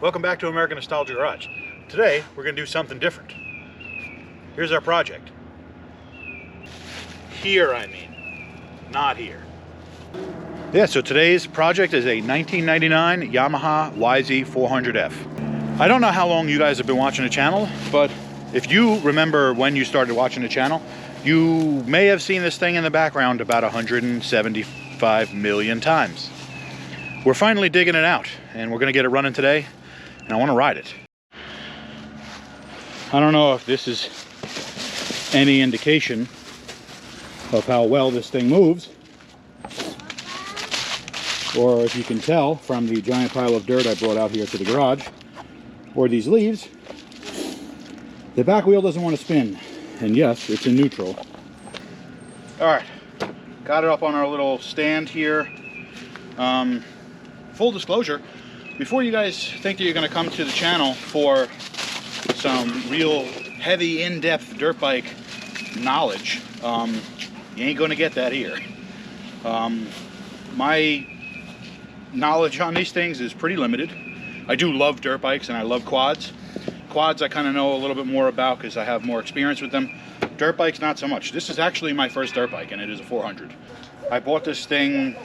Welcome back to American Nostalgia Garage. Today we're going to do something different. Here's our project. Here, I mean, not here. Yeah, so today's project is a 1999 Yamaha YZ400F. I don't know how long you guys have been watching the channel, but if you remember when you started watching the channel, you may have seen this thing in the background about 175 million times. We're finally digging it out, and we're going to get it running today, and I want to ride it. I don't know if this is any indication of how well this thing moves, or if you can tell from the giant pile of dirt I brought out here to the garage, or these leaves, the back wheel doesn't want to spin. And yes, it's in neutral. All right, got it up on our little stand here. Full disclosure, before you guys think that you're going to come to the channel for some real heavy, in-depth dirt bike knowledge, you ain't going to get that here. My knowledge on these things is pretty limited. I do love dirt bikes and I love quads. Quads I kind of know a little bit more about because I have more experience with them. Dirt bikes, not so much. This is actually my first dirt bike, and it is a 400. I bought this thing,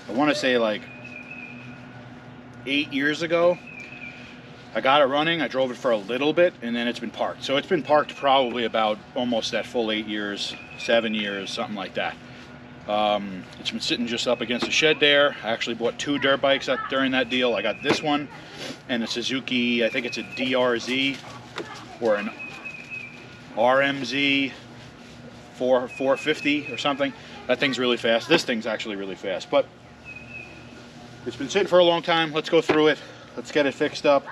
I want to say like 8 years ago. I got it running, I drove it for a little bit, and then it's been parked. So it's been parked probably about almost that full 8 years, 7 years, something like that. It's been sitting just up against the shed there. I actually bought 2 dirt bikes during that deal. I got this one and a Suzuki, I think it's a DRZ or an RMZ 450 or something. That thing's really fast. This thing's actually really fast, but it's been sitting for a long time. Let's go through it. Let's get it fixed up.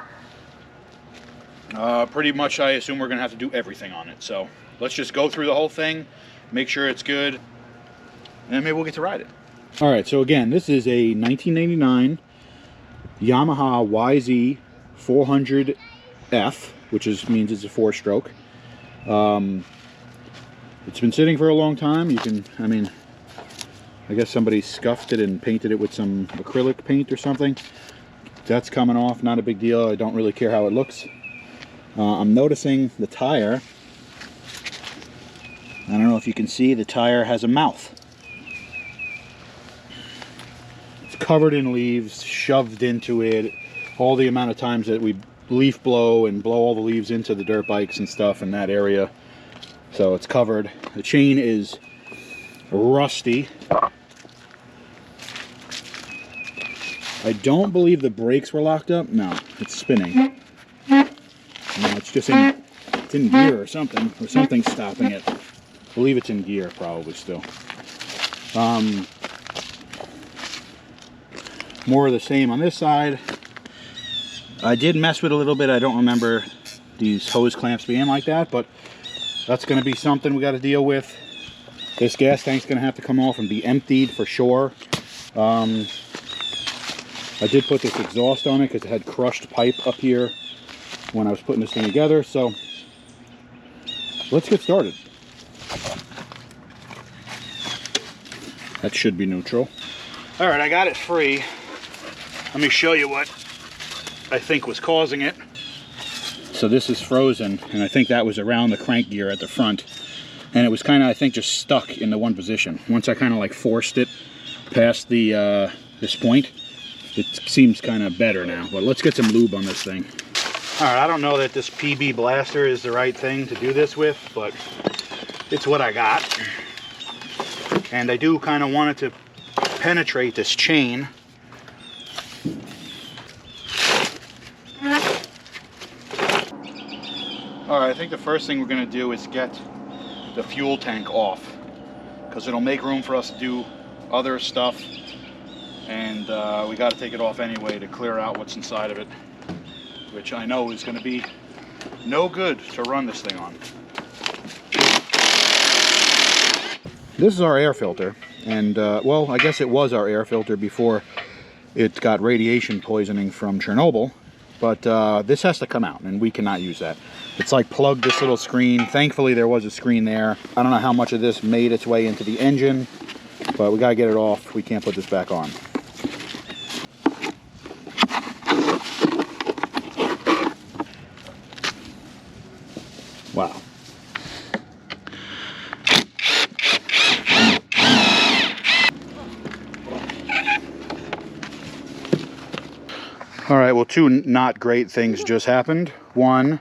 Pretty much I assume we're gonna have to do everything on it. So let's just go through the whole thing, make sure it's good, and then maybe we'll get to ride it. All right, so again, this is a 1999 Yamaha YZ400F, which means it's a 4-stroke. It's been sitting for a long time. I guess somebody scuffed it and painted it with some acrylic paint or something. That's coming off, not a big deal. I don't really care how it looks. I'm noticing the tire. I don't know if you can see, the tire has a mouth. It's covered in leaves, shoved into it. All the amount of times that we leaf blow and blow all the leaves into the dirt bikes and stuff in that area. So it's covered. The chain is rusty. I don't believe the brakes were locked up. No, it's spinning. No, it's just it's in gear or something's stopping it. I believe it's in gear probably still. More of the same on this side. I did mess with it a little bit. I don't remember these hose clamps being like that, but that's going to be something we got to deal with. This gas tank's going to have to come off and be emptied for sure. I did put this exhaust on it because it had crushed pipe up here when I was putting this thing together. So let's get started. That should be neutral. All right, I got it free. Let me show you what I think was causing it. So this is frozen, and I think that was around the crank gear at the front, and it was kind of, I think, just stuck in the one position. Once I kind of like forced it past the this point, it seems kind of better now. But let's get some lube on this thing. All right, I don't know that this PB blaster is the right thing to do this with, but it's what I got, and I do kind of want it to penetrate this chain. All right, I think the first thing we're going to do is get the fuel tank off, because it'll make room for us to do other stuff, and we got to take it off anyway to clear out what's inside of it, which I know is going to be no good to run this thing on. This is our air filter, and well, I guess it was our air filter before it got radiation poisoning from Chernobyl, but this has to come out, and we cannot use that. It's like plugged this little screen. Thankfully there was a screen there. I don't know how much of this made its way into the engine, but we gotta get it off. We can't put this back on. Wow. All right, well, two not great things just happened. One,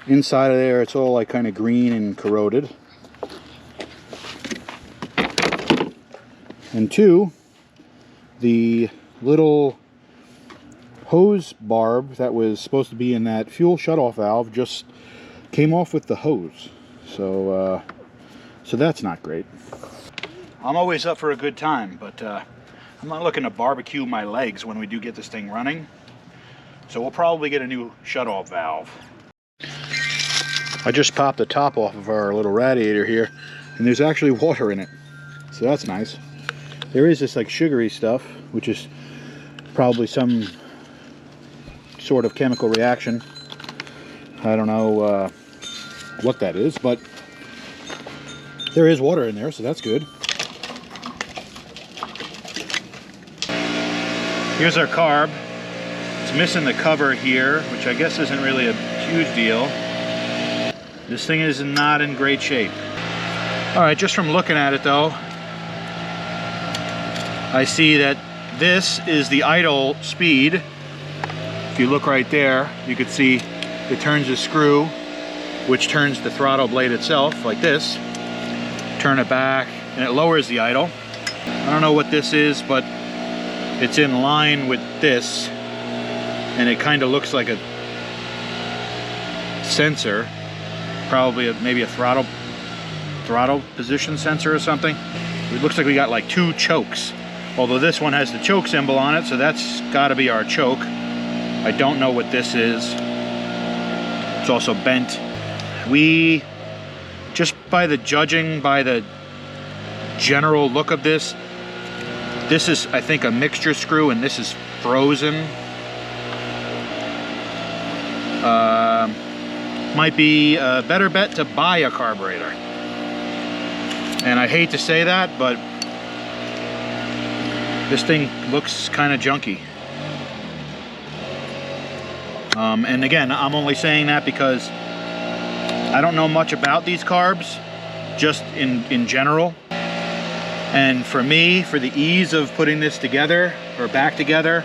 inside of there, it's all like kind of green and corroded. And two, the little hose barb that was supposed to be in that fuel shutoff valve just came off with the hose. So that's not great. I'm always up for a good time, but I'm not looking to barbecue my legs when we do get this thing running. So we'll probably get a new shutoff valve. I just popped the top off of our little radiator here, and there's actually water in it. So that's nice. There is this like sugary stuff, which is probably some sort of chemical reaction. I don't know what that is, but there is water in there, so that's good. Here's our carb. It's missing the cover here, which I guess isn't really a huge deal. This thing is not in great shape. All right, just from looking at it though, I see that this is the idle speed. If you look right there, you can see it turns the screw, which turns the throttle blade itself like this. Turn it back and it lowers the idle. I don't know what this is, but it's in line with this, and it kind of looks like a sensor, probably maybe a throttle position sensor or something. It looks like we got like two chokes, although this one has the choke symbol on it, so that's got to be our choke. I don't know what this is. It's also bent. We, just by the general look of this is, I think, a mixture screw, and this is frozen. Might be a better bet to buy a carburetor. And I hate to say that, but this thing looks kind of junky. And again, I'm only saying that because I don't know much about these carbs, just in general. And for me, for the ease of putting this together or back together,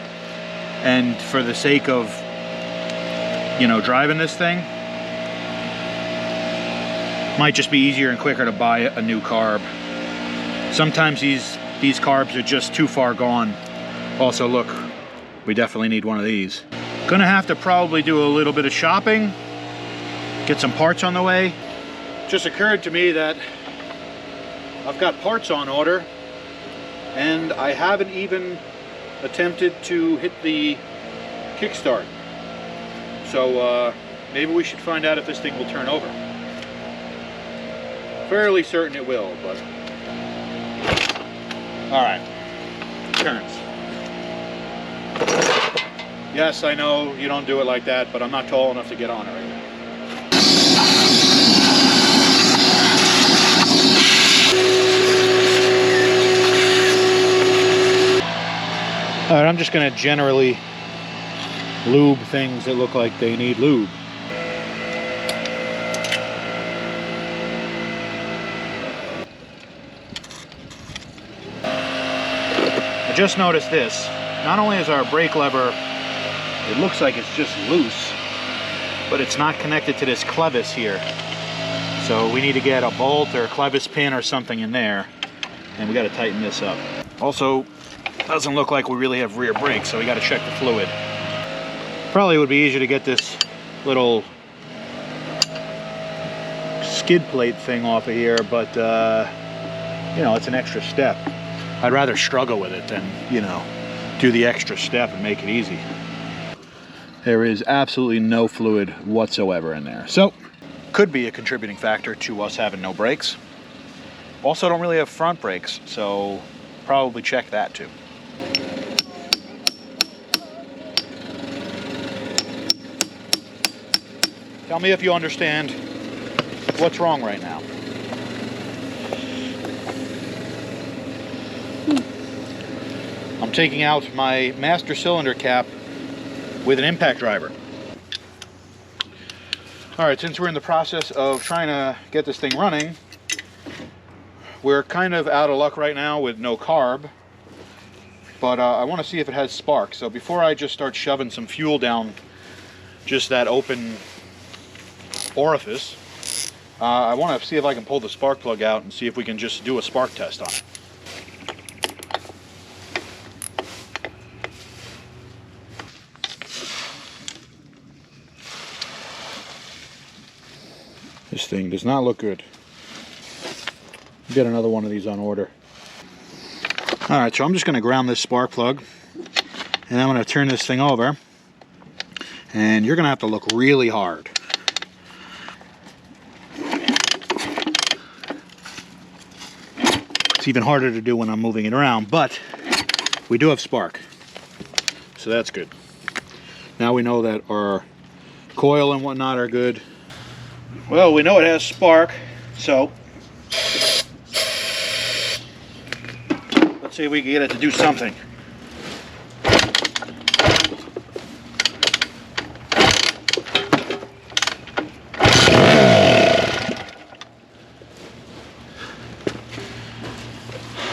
and for the sake of, you know, driving this thing, might just be easier and quicker to buy a new carb. Sometimes these carbs are just too far gone. Also, look, we definitely need one of these. Gonna have to probably do a little bit of shopping, get some parts on the way. Just occurred to me that I've got parts on order, and I haven't even attempted to hit the kickstart. So maybe we should find out if this thing will turn over. Fairly certain it will, but all right, turns. Yes, I know you don't do it like that, but I'm not tall enough to get on it right now. All right, I'm just gonna generally lube things that look like they need lube. I just noticed this. Not only is our brake lever, it looks like it's just loose, but it's not connected to this clevis here. So we need to get a bolt or a clevis pin or something in there, and we got to tighten this up. Also, doesn't look like we really have rear brakes, so we got to check the fluid. Probably would be easier to get this little skid plate thing off of here, but you know, it's an extra step. I'd rather struggle with it than, you know, do the extra step and make it easy. There is absolutely no fluid whatsoever in there. So, could be a contributing factor to us having no brakes. Also don't really have front brakes, so probably check that too. Tell me if you understand what's wrong right now. I'm taking out my master cylinder cap with an impact driver. All right, since we're in the process of trying to get this thing running, we're kind of out of luck right now with no carb, but I want to see if it has spark. So before I just start shoving some fuel down just that open orifice, I want to see if I can pull the spark plug out and see if we can just do a spark test on it. This thing does not look good. I'll get another one of these on order. Alright, so I'm just going to ground this spark plug, and I'm going to turn this thing over, and you're going to have to look really hard. It's even harder to do when I'm moving it around, but we do have spark, so that's good. Now we know that our coil and whatnot are good. Well, we know it has spark, so let's see if we can get it to do something.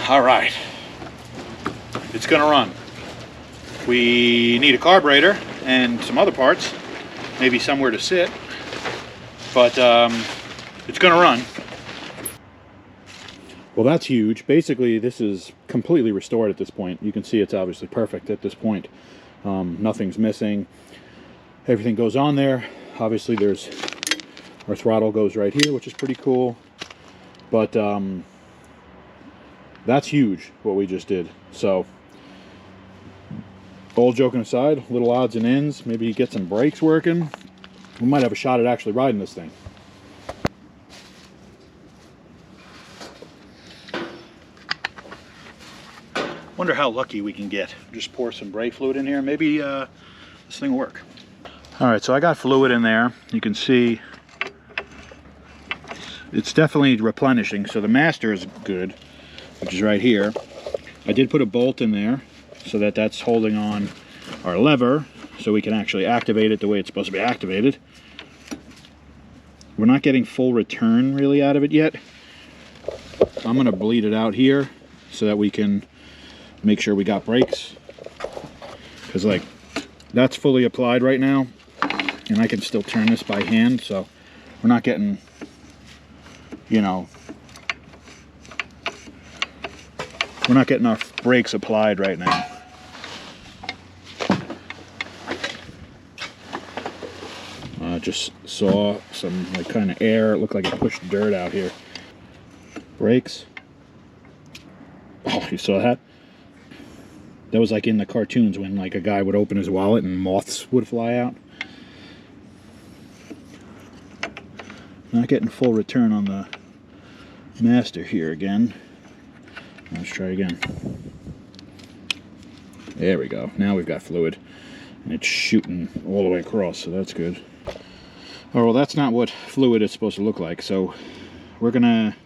All right, it's gonna run. We need a carburetor and some other parts, maybe somewhere to sit, but it's gonna run. Well, that's huge. Basically, this is completely restored at this point. You can see it's obviously perfect at this point. Nothing's missing. Everything goes on there. Obviously, there's our throttle goes right here, which is pretty cool. But that's huge, what we just did. So, all joking aside, little odds and ends. Maybe get some brakes working. We might have a shot at actually riding this thing. Wonder how lucky we can get. Just pour some brake fluid in here. Maybe this thing will work. All right, so I got fluid in there. You can see it's definitely replenishing. So the master is good, which is right here. I did put a bolt in there so that that's holding on our lever so we can actually activate it the way it's supposed to be activated. We're not getting full return really out of it yet. I'm gonna bleed it out here so that we can make sure we got brakes, because like that's fully applied right now and I can still turn this by hand, so we're not getting, you know, we're not getting our brakes applied right now. Just saw some like kind of air. It looked like it pushed dirt out here. Brakes. Oh, you saw that? That was like in the cartoons when like a guy would open his wallet and moths would fly out. Not getting full return on the master here again. Let's try again. There we go. Now we've got fluid and it's shooting all the way across, so that's good. Oh, well, that's not what fluid is supposed to look like, so we're gonna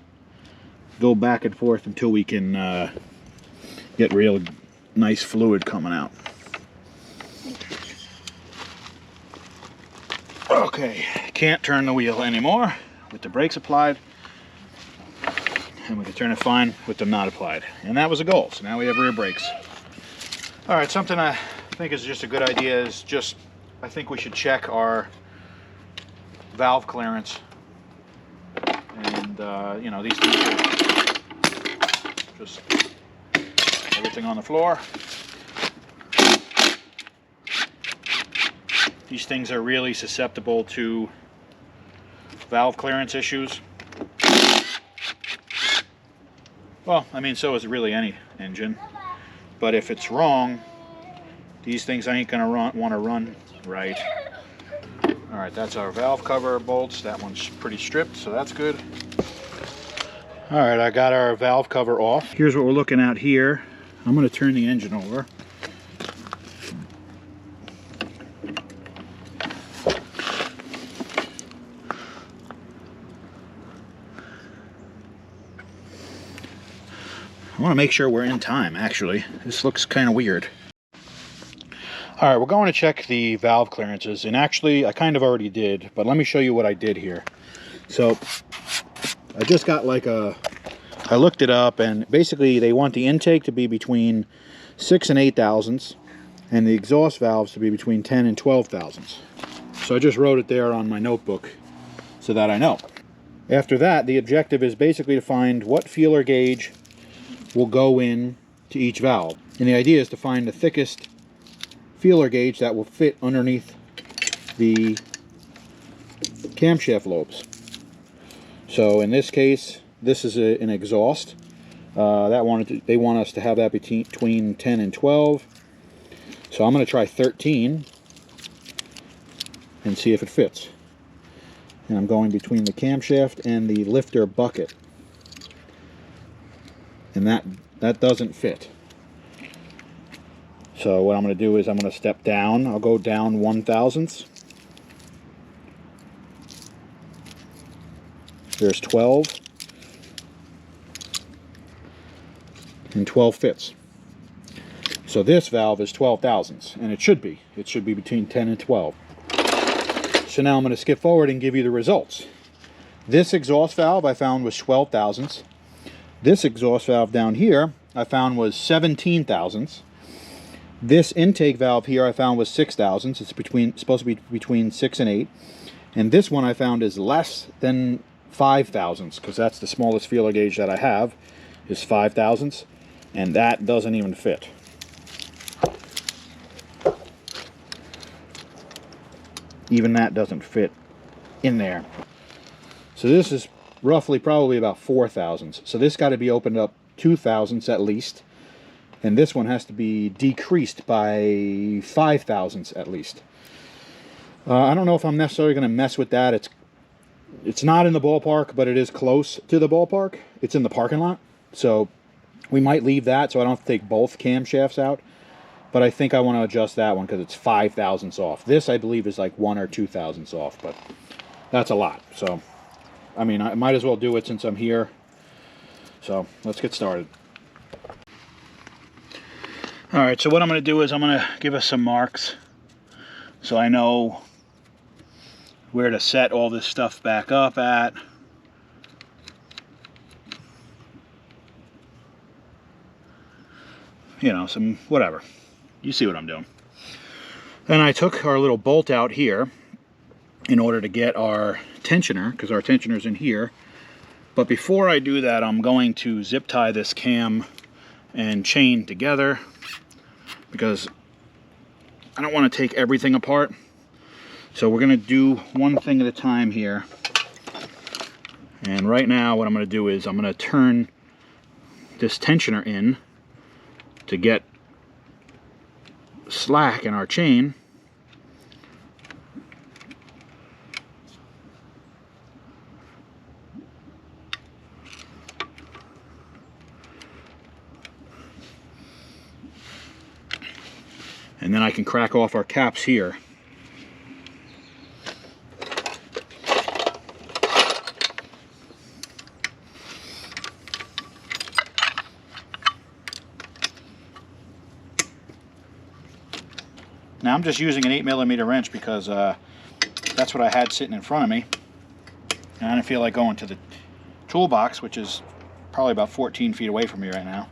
go back and forth until we can get real nice fluid coming out. Okay, can't turn the wheel anymore with the brakes applied, and we can turn it fine with them not applied, and that was a goal. So now we have rear brakes. All right, something I think is just a good idea is just, I think we should check our valve clearance, and you know, these things are just everything on the floor. These things are really susceptible to valve clearance issues. Well, I mean, so is really any engine, but if it's wrong, these things ain't gonna want to run right. All right, that's our valve cover bolts. That one's pretty stripped, so that's good. All right, I got our valve cover off. Here's what we're looking at here. I'm going to turn the engine over. I want to make sure we're in time, actually. This looks kind of weird. All right, we're going to check the valve clearances, and actually I kind of already did, but let me show you what I did here. So I just got like I looked it up, and basically they want the intake to be between 6 and 8 thousandths and the exhaust valves to be between 10 and 12 thousandths. So I just wrote it there on my notebook so that I know. After that, the objective is basically to find what feeler gauge will go in to each valve. And the idea is to find the thickest feeler gauge that will fit underneath the camshaft lobes. So in this case, this is an exhaust. They want us to have that between 10 and 12. So I'm going to try 13 and see if it fits. And I'm going between the camshaft and the lifter bucket. And that doesn't fit. So what I'm going to do is I'm going to step down. I'll go down 1 thousandths. There's 12. And 12 fits. So this valve is 12 thousandths, and it should be. It should be between 10 and 12. So now I'm going to skip forward and give you the results. This exhaust valve I found was 12 thousandths. This exhaust valve down here I found was 17 thousandths. This intake valve here I found was 6 thousandths. It's supposed to be between 6 and 8. And this one I found is less than 5 thousandths, because that's the smallest feeler gauge that I have, is 5 thousandths, and that doesn't even fit. Even that doesn't fit in there. So this is roughly probably about 4 thousandths. So this got to be opened up 2 thousandths at least. And this one has to be decreased by 5 thousandths at least. I don't know if I'm necessarily going to mess with that. It's not in the ballpark, but it is close to the ballpark. It's in the parking lot. So we might leave that so I don't have to take both camshafts out. But I think I want to adjust that one because it's 5 thousandths off. This, I believe, is like 1 or 2 thousandths off, but that's a lot. So, I mean, I might as well do it since I'm here. So, let's get started. All right, so what I'm going to do is I'm going to give us some marks so I know where to set all this stuff back up at. You know, some whatever. You see what I'm doing. Then I took our little bolt out here in order to get our tensioner, because our tensioner's in here. But before I do that, I'm going to zip tie this cam and chain together, because I don't want to take everything apart. So we're going to do one thing at a time here. And right now what I'm going to do is I'm going to turn this tensioner in to get slack in our chain. And then I can crack off our caps here. Now I'm just using an 8mm wrench because that's what I had sitting in front of me. And I didn't feel like going to the toolbox, which is probably about 14 feet away from me right now.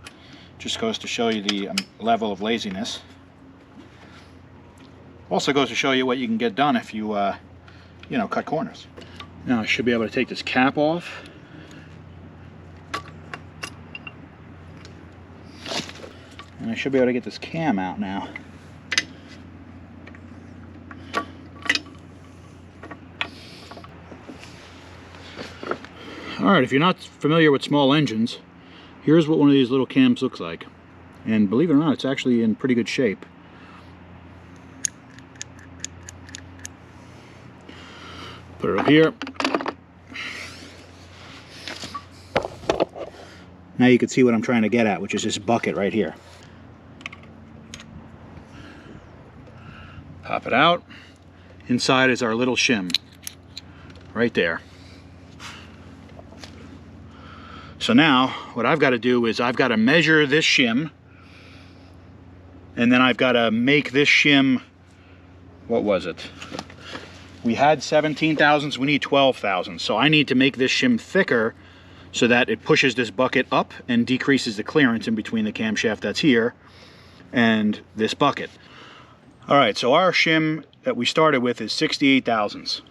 Just goes to show you the level of laziness. Also goes to show you what you can get done if you, you know, cut corners. Now I should be able to take this cap off. And I should be able to get this cam out now. Alright, if you're not familiar with small engines, here's what one of these little cams looks like. And believe it or not, it's actually in pretty good shape. Put it up here. Now you can see what I'm trying to get at, which is this bucket right here. Pop it out. Inside is our little shim. Right there. So now, what I've got to do is I've got to measure this shim, and then I've got to make this shim what was it? We had 17 thousandths, we need 12 thousandths. So I need to make this shim thicker so that it pushes this bucket up and decreases the clearance in between the camshaft that's here and this bucket. All right, so our shim that we started with is 68 thousandths.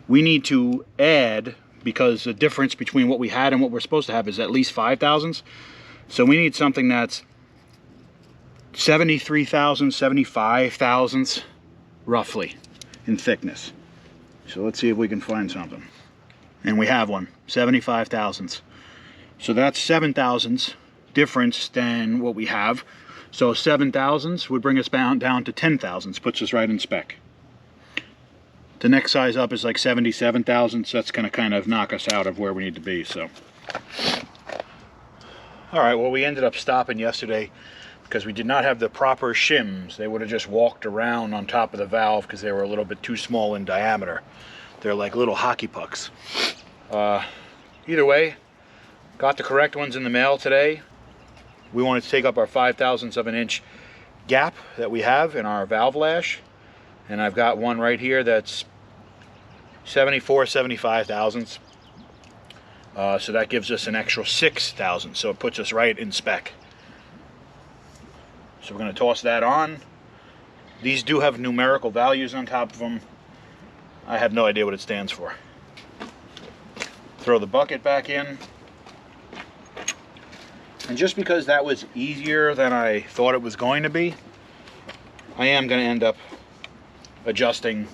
We need to add, because the difference between what we had and what we're supposed to have is at least 5 thousandths. So we need something that's 73 thousandths, 75 thousandths, roughly, in thickness. So let's see if we can find something. And we have one, 75 thousandths. So that's 7 thousandths difference than what we have. So 7 thousandths would bring us down to 10 thousandths, puts us right in spec. The next size up is like 77 thousandths. That's going to kind of knock us out of where we need to be. So, all right, well, we ended up stopping yesterday because we did not have the proper shims. They would have just walked around on top of the valve because they were a little bit too small in diameter. They're like little hockey pucks. Either way, got the correct ones in the mail today. We wanted to take up our 5 thousandths of an inch gap that we have in our valve lash. And I've got one right here that's 75 thousandths. So that gives us an extra 6 thousandths. So it puts us right in spec. So we're going to toss that on. These do have numerical values on top of them. I have no idea what it stands for. Throw the bucket back in. And just because that was easier than I thought it was going to be, I am going to end up adjusting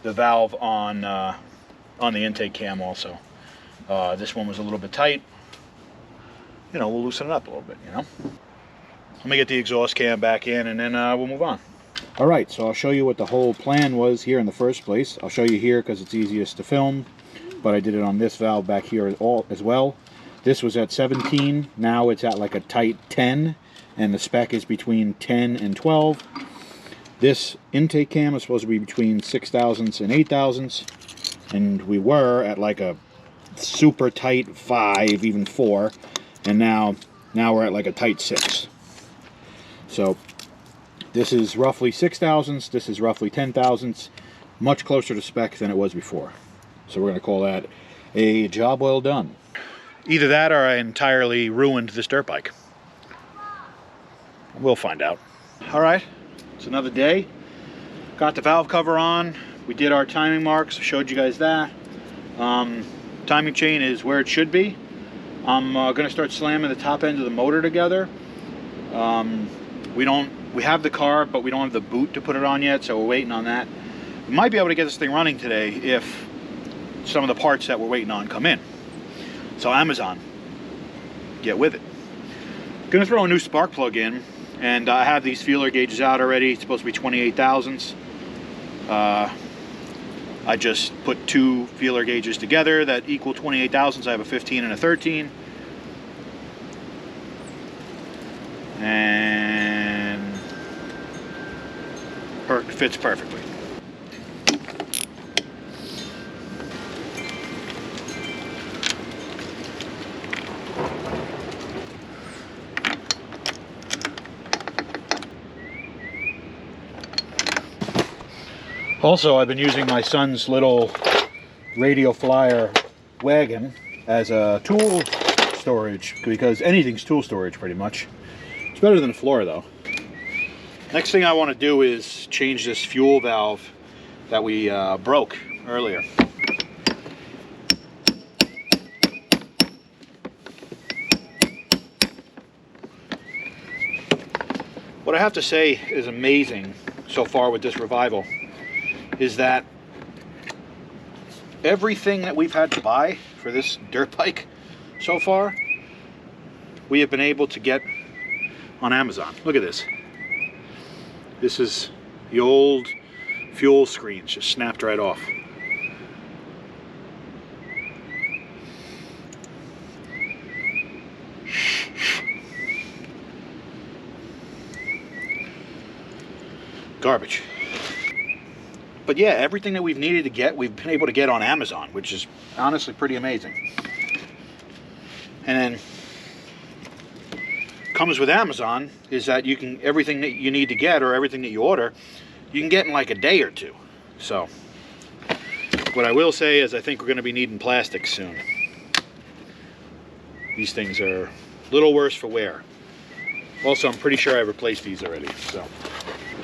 the valve on the intake cam also. This one was a little bit tight. You know, we'll loosen it up a little bit, you know. Let me get the exhaust cam back in and then we'll move on. All right, so I'll show you what the whole plan was here in the first place. I'll show you here because it's easiest to film, but I did it on this valve back here as well. This was at 17, now it's at like a tight 10, and the spec is between 10 and 12. This intake cam is supposed to be between 6 thousandths and 8 thousandths, and we were at like a super tight 5, even 4, and now we're at like a tight 6. So this is roughly 6 thousandths, this is roughly 10 thousandths, much closer to spec than it was before. So we're going to call that a job well done. Either that or I entirely ruined this dirt bike. We'll find out. All right, it's another day. Got the valve cover on. We did our timing marks, showed you guys that. Timing chain is where it should be. I'm going to start slamming the top end of the motor together. We have the car, but we don't have the boot to put it on yet, so we're waiting on that. We might be able to get this thing running today if some of the parts that we're waiting on come in. So Amazon, get with it. Gonna throw a new spark plug in, and I have these feeler gauges out already. It's supposed to be 28 thousandths. I just put 2 feeler gauges together that equal 28 thousandths. I have a 15 and a 13. And fits perfectly. Also, I've been using my son's little radio flyer wagon as a tool storage, because anything's tool storage pretty much. It's better than the floor though. Next thing I want to do is change this fuel valve that we broke earlier. What I have to say is amazing so far with this revival is that everything that we've had to buy for this dirt bike so far, we have been able to get on Amazon. Look at this. This is the old fuel screens, just snapped right off. Garbage. But yeah, everything that we've needed to get, we've been able to get on Amazon, which is honestly pretty amazing. And then comes with Amazon is that you can, everything that you need to get or everything that you order, you can get in like a day or two. So what I will say is I think we're going to be needing plastic soon. These things are a little worse for wear. Also, I'm pretty sure I replaced these already. So, all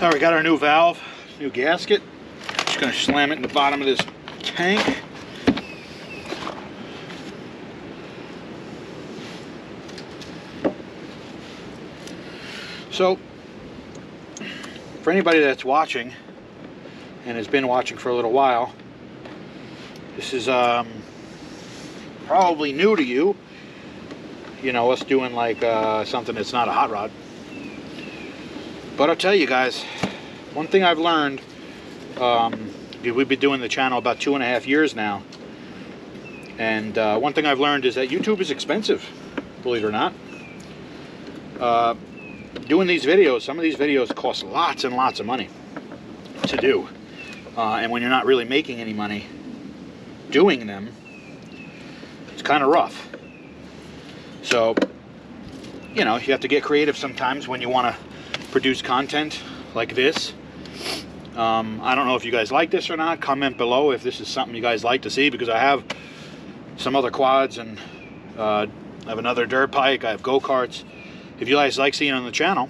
right, we got our new valve, new gasket. Just going to slam it in the bottom of this tank. So, for anybody that's watching and has been watching for a little while, this is probably new to you. You know, us doing like something that's not a hot rod. But I'll tell you guys, one thing I've learned, we've been doing the channel about 2.5 years now, and one thing I've learned is that YouTube is expensive, believe it or not. Doing these videos, some of these videos cost lots and lots of money to do, and when you're not really making any money doing them, it's kind of rough. So, you know, you have to get creative sometimes when you want to produce content like this. I don't know if you guys like this or not. Comment below if this is something you guys like to see, because I have some other quads and I have another dirt bike, I have go-karts. If you guys like seeing it on the channel,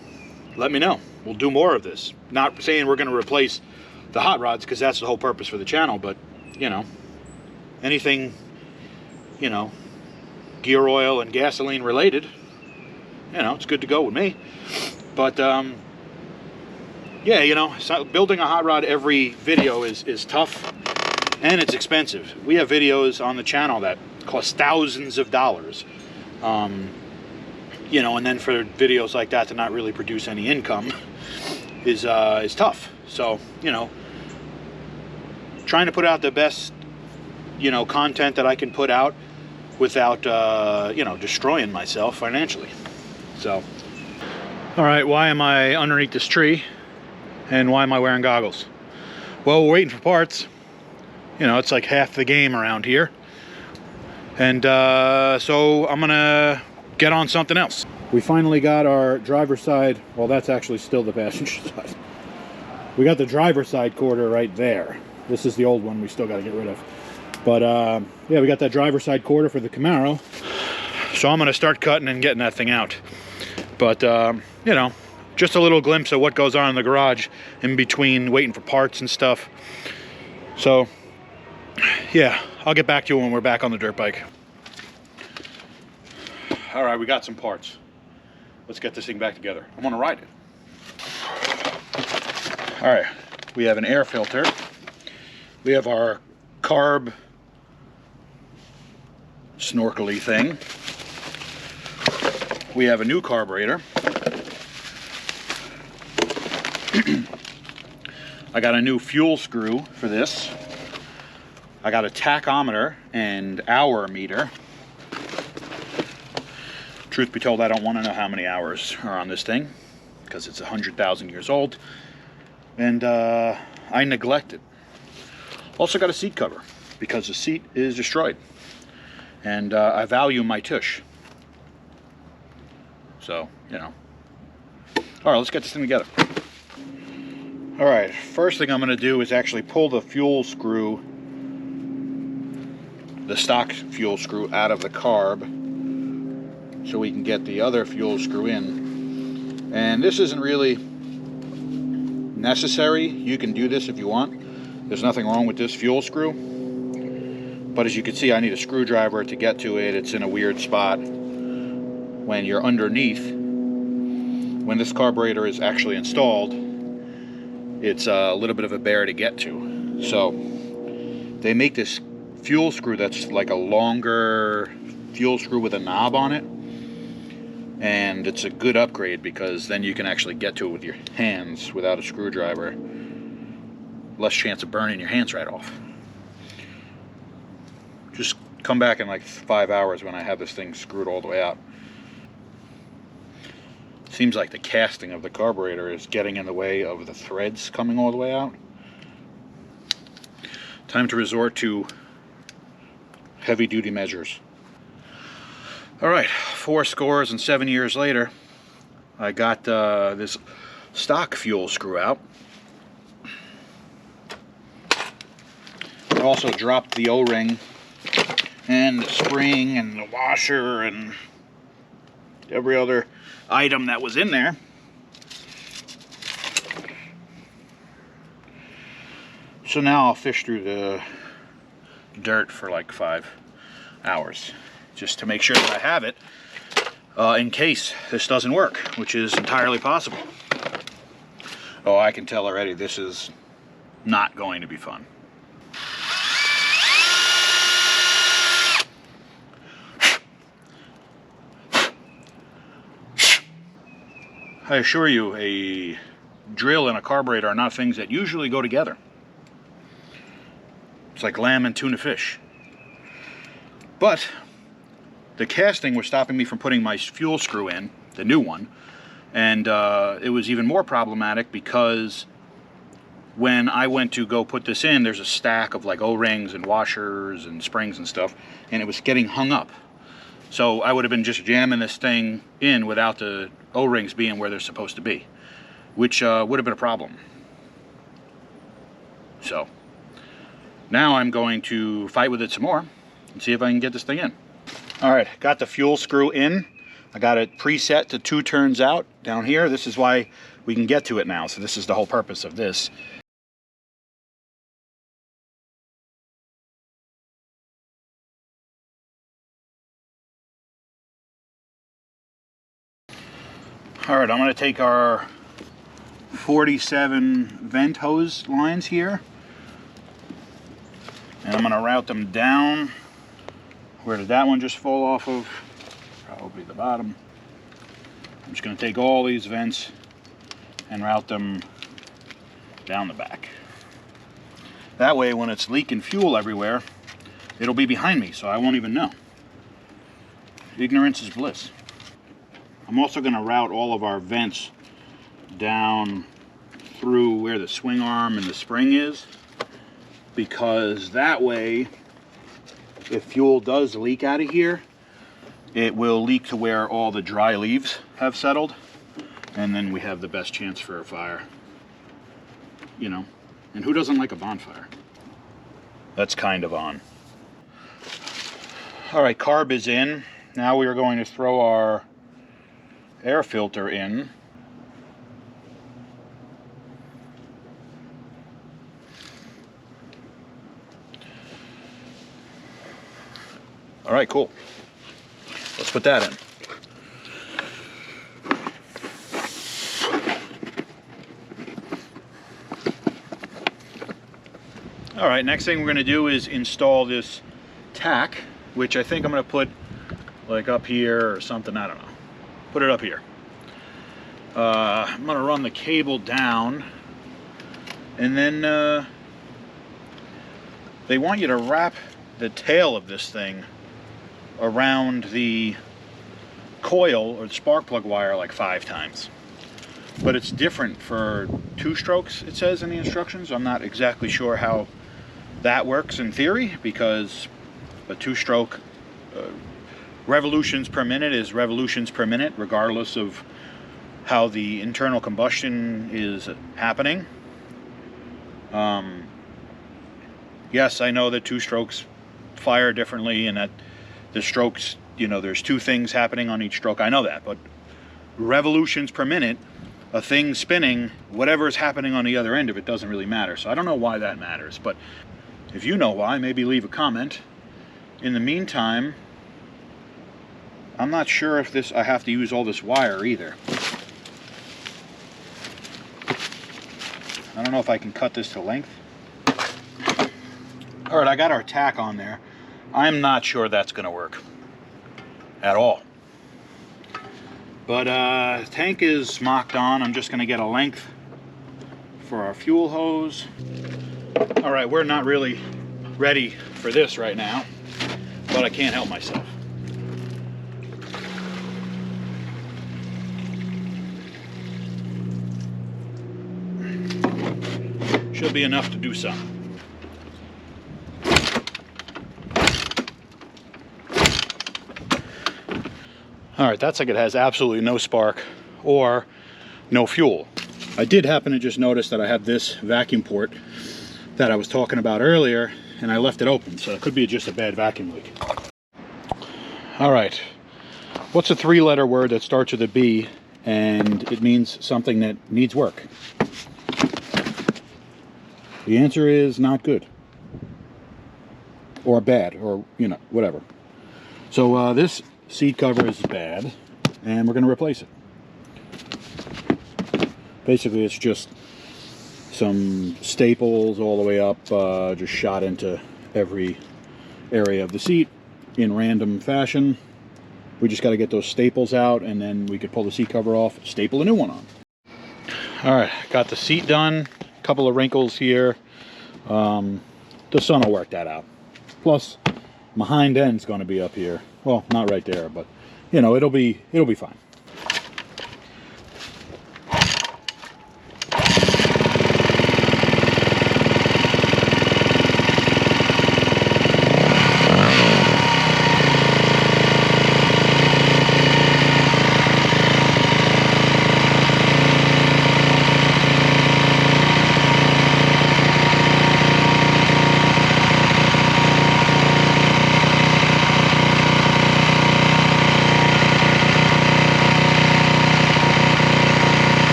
let me know. We'll do more of this. Not saying we're going to replace the hot rods, because that's the whole purpose for the channel, but, you know, anything, you know, gear oil and gasoline related, you know, it's good to go with me. But yeah, you know, so building a hot rod every video is tough, and it's expensive. We have videos on the channel that cost thousands of dollars, you know, and then for videos like that to not really produce any income is tough. So, you know, trying to put out the best, you know, content that I can put out without, you know, destroying myself financially. So, all right, why am I underneath this tree, and why am I wearing goggles? Well, we're waiting for parts. You know, it's like half the game around here. And so I'm gonna get on something else. We finally got our driver's side, well, that's actually still the passenger side. We got the driver's side quarter right there. This is the old one we still gotta get rid of. But yeah, we got that driver's side quarter for the Camaro. So I'm gonna start cutting and getting that thing out. But you know, just a little glimpse of what goes on in the garage in between waiting for parts and stuff. So yeah, I'll get back to you when we're back on the dirt bike. All right, we got some parts. Let's get this thing back together. I want to ride it. All right, we have an air filter. We have our carb snorkely thing. We have a new carburetor. I got a new fuel screw for this. I got a tachometer and hour meter. Truth be told, I don't want to know how many hours are on this thing, because it's 100,000 years old, and I neglect it. Also got a seat cover, because the seat is destroyed, and I value my tush. So, you know. All right, let's get this thing together. All right, first thing I'm going to do is actually pull the fuel screw, the stock fuel screw, out of the carb, so we can get the other fuel screw in. And this isn't really necessary. You can do this if you want. There's nothing wrong with this fuel screw. But as you can see, I need a screwdriver to get to it. It's in a weird spot when you're underneath. When this carburetor is actually installed, it's a little bit of a bear to get to. So they make this fuel screw that's like a longer fuel screw with a knob on it, and it's a good upgrade, because then you can actually get to it with your hands without a screwdriver. Less chance of burning your hands right off. Just come back in like 5 hours when I have this thing screwed all the way out. Seems like the casting of the carburetor is getting in the way of the threads coming all the way out. Time to resort to heavy-duty measures. All right, 7 years later, I got this stock fuel screw out. I also dropped the O-ring and the spring and the washer and every other item that was in there. So now I'll fish through the dirt for like 5 hours just to make sure that I have it in case this doesn't work, which is entirely possible. Oh, I can tell already this is not going to be fun. I assure you, a drill and a carburetor are not things that usually go together. It's like lamb and tuna fish. But the casting was stopping me from putting my fuel screw in, the new one, and it was even more problematic because when I went to go put this in, there's a stack of like O-rings and washers and springs and stuff, and it was getting hung up. So I would have been just jamming this thing in without the O-rings being where they're supposed to be, which would have been a problem. So now I'm going to fight with it some more and see if I can get this thing in. All right, got the fuel screw in. I got it preset to 2 turns out down here. This is why we can get to it now. So this is the whole purpose of this. All right, I'm going to take our 47 vent hose lines here, and I'm going to route them down. Where did that one just fall off of? Probably the bottom. I'm just going to take all these vents and route them down the back. That way, when it's leaking fuel everywhere, it'll be behind me, so I won't even know. Ignorance is bliss. I'm also going to route all of our vents down through where the swing arm and the spring is, because that way, if fuel does leak out of here, it will leak to where all the dry leaves have settled, and then we have the best chance for a fire. You know, and who doesn't like a bonfire? That's kind of on. All right, carb is in. Now we are going to throw our air filter in. All right, cool. Let's put that in. All right, next thing we're going to do is install this tack, which I think I'm going to put like up here or something, I don't know. Put it up here. I'm going to run the cable down, and then they want you to wrap the tail of this thing around the coil or the spark plug wire like 5 times. But it's different for 2 strokes, it says in the instructions. I'm not exactly sure how that works in theory, because a 2-stroke revolutions per minute is revolutions per minute, regardless of how the internal combustion is happening. Yes, I know that 2 strokes fire differently, and that the strokes, you know, there's 2 things happening on each stroke. I know that, but revolutions per minute, a thing spinning, whatever is happening on the other end of it doesn't really matter. So I don't know why that matters, but if you know why, maybe leave a comment. In the meantime, I'm not sure if I have to use all this wire either. I don't know if I can cut this to length. All right, I got our tack on there. I'm not sure that's going to work at all. But tank is mocked on. I'm just going to get a length for our fuel hose. All right, we're not really ready for this right now, but I can't help myself. Should be enough to do some. All right, that's like it has absolutely no spark or no fuel. I did happen to just notice that I have this vacuum port that I was talking about earlier, and I left it open, so it could be just a bad vacuum leak. All right, what's a three-letter word that starts with a B and it means something that needs work? The answer is not good, or bad, or you know, whatever. So this seat cover is bad, and we're going to replace it. Basically, it's just some staples all the way up, just shot into every area of the seat in random fashion. We just got to get those staples out, and then we could pull the seat cover off, staple a new one on. All right, got the seat done. A couple of wrinkles here. The sun will work that out. Plus, my hind end's going to be up here. Well, not right there, but you know, it'll be fine.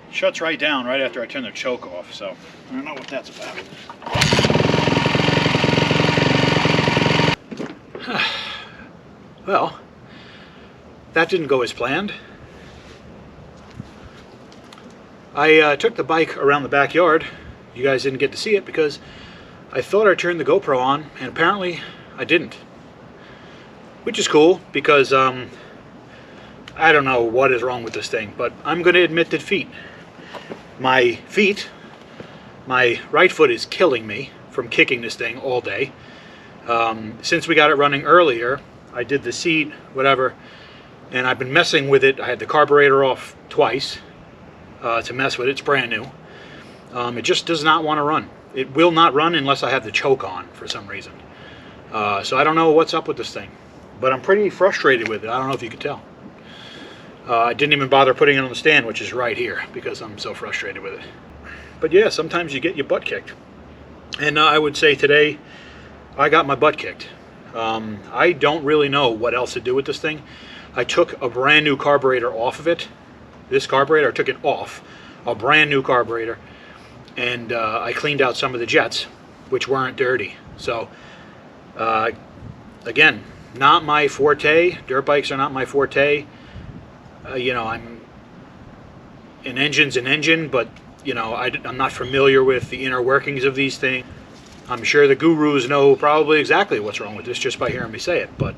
Shuts right down right after I turn the choke off, so I don't know what that's about. Well, that didn't go as planned. I took the bike around the backyard. You guys didn't get to see it because I thought I turned the GoPro on, and apparently I didn't. Which is cool because I don't know what is wrong with this thing, but I'm going to admit defeat. My right foot is killing me from kicking this thing all day. Since we got it running earlier, I did the seat, whatever, and I've been messing with it. I had the carburetor off twice to mess with it. It's brand new. It just does not want to run. It will not run unless I have the choke on for some reason. So I don't know what's up with this thing, but I'm pretty frustrated with it. I don't know if you could tell. I didn't even bother putting it on the stand, which is right here, because I'm so frustrated with it. But yeah, sometimes you get your butt kicked. And I would say today, I got my butt kicked. I don't really know what else to do with this thing. I took a brand new carburetor off of it. This carburetor, I took it off. A brand new carburetor. And I cleaned out some of the jets, which weren't dirty. So, again, not my forte. Dirt bikes are not my forte. You know, an engine's an engine, but, you know, I'm not familiar with the inner workings of these things. I'm sure the gurus know probably exactly what's wrong with this just by hearing me say it, but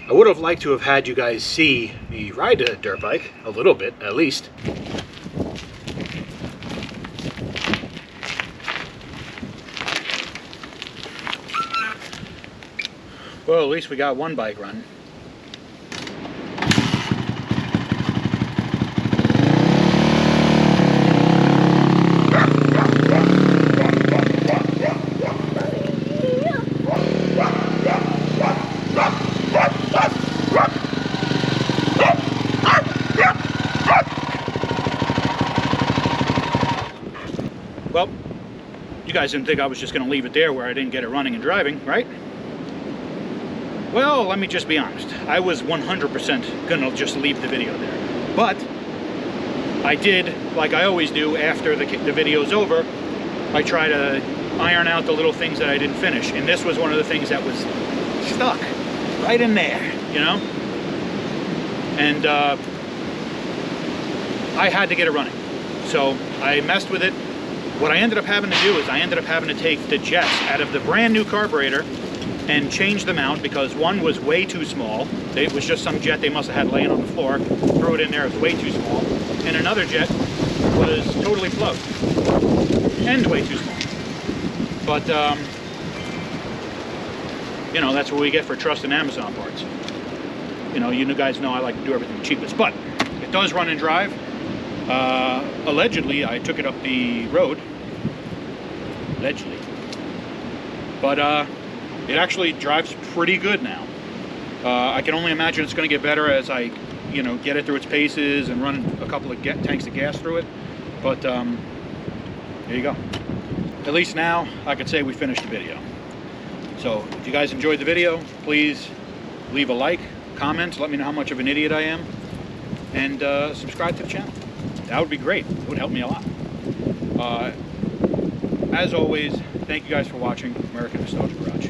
I would have liked to have had you guys see me ride a dirt bike, a little bit, at least. Well, at least we got one bike running. Well, you guys didn't think I was just going to leave it there where I didn't get it running and driving, right? Well, let me just be honest. I was 100% going to just leave the video there. But I did, like I always do after the video's over, I try to iron out the little things that I didn't finish. And this was one of the things that was stuck right in there, you know? And I had to get it running. So I messed with it. What I ended up having to do is I ended up having to take the jets out of the brand new carburetor and change them out because one was way too small. It was just some jet they must have had laying on the floor. Threw it in there, it was way too small. And another jet was totally plugged and way too small. But, you know, that's what we get for trusting Amazon parts. You know, you guys know I like to do everything cheapest. But it does run and drive. Allegedly, I took it up the road allegedly. But it actually drives pretty good now. I can only imagine it's going to get better as I, you know, get it through its paces and run a couple of tanks of gas through it. But there you go. At least now I could say we finished the video. So if you guys enjoyed the video, please leave a like, comment, let me know how much of an idiot I am, and subscribe to the channel. That would be great. It would help me a lot. As always, thank you guys for watching American Nostalgia Garage.